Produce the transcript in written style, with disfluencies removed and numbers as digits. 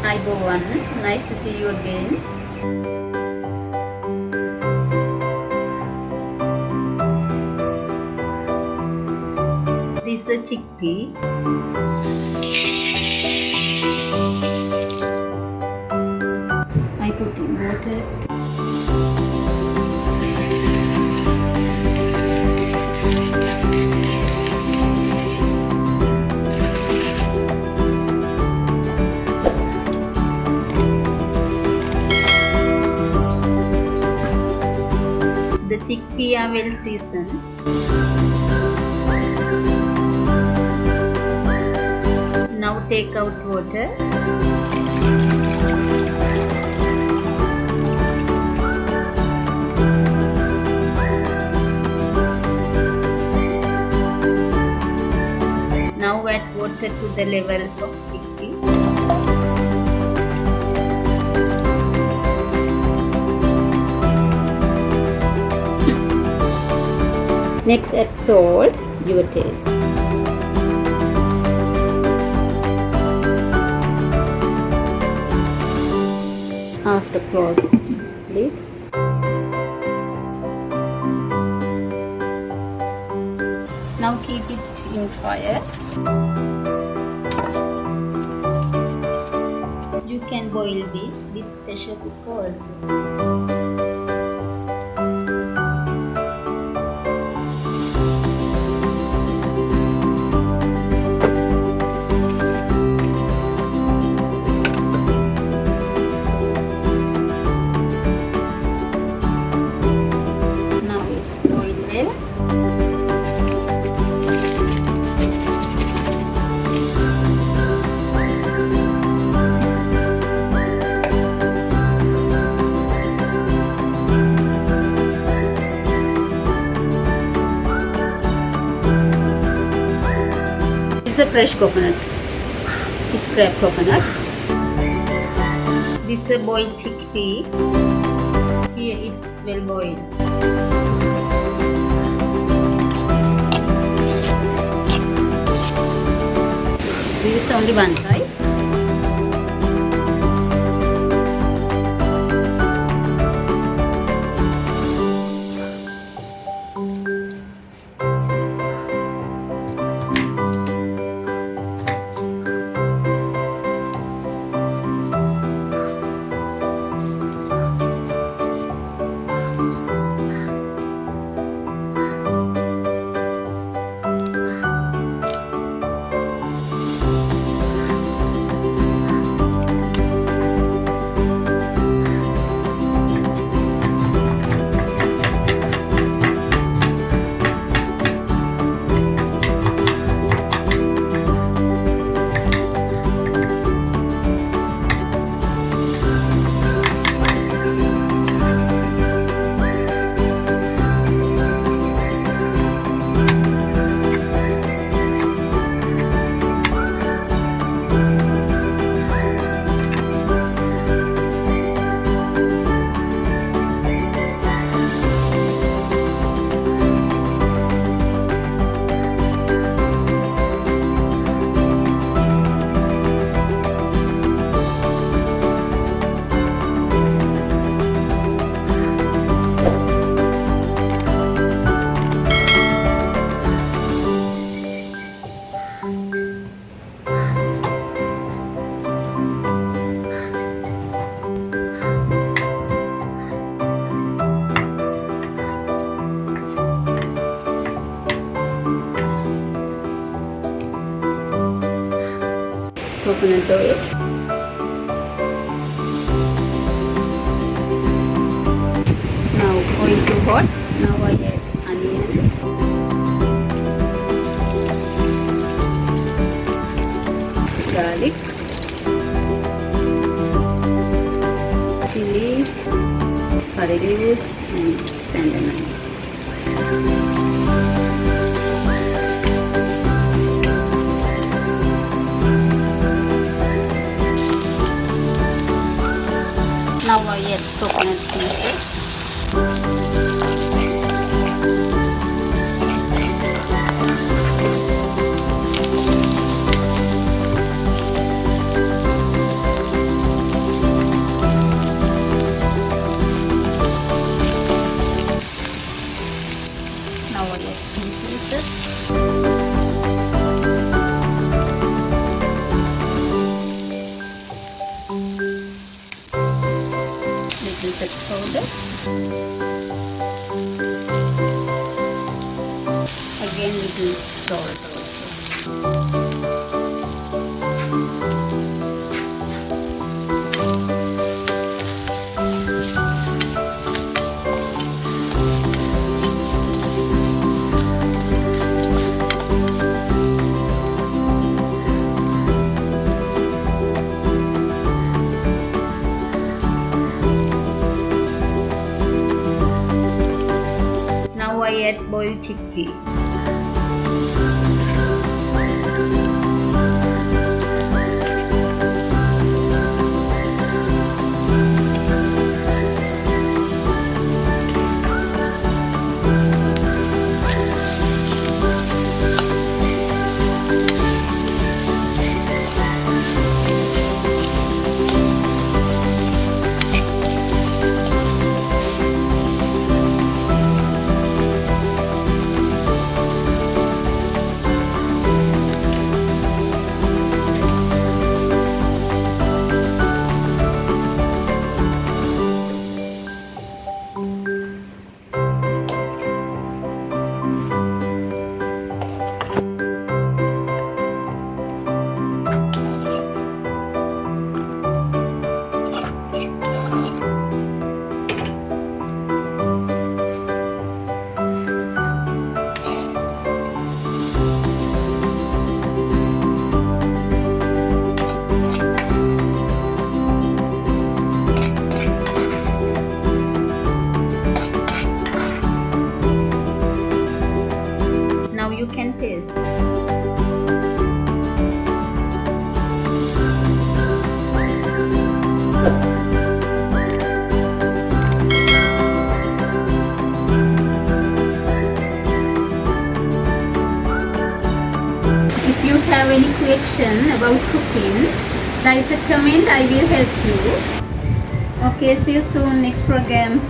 Hi Bowan, nice to see you again. This is a chickpea. I put in water. The chickpea are well seasoned. Now take out water. Now add water to the level of chickpea. Next add salt, your taste. After close lid. Now keep it in fire. You can boil this with pressure cooker also. Now it's boiled well. This is a fresh coconut, scrap coconut. This is a boiled chickpea. Here it's well boiled. This is only one type. Coconut oil. Now oil too hot. Now I add onion, garlic, chili, curry leaves and cinnamon. Now I add coconut pieces. garlic powder. Again little salt also. Now I add boiled chickpea. Now you can taste. If you have any question about cooking, write a comment, I will help you. Okay, see you soon next program.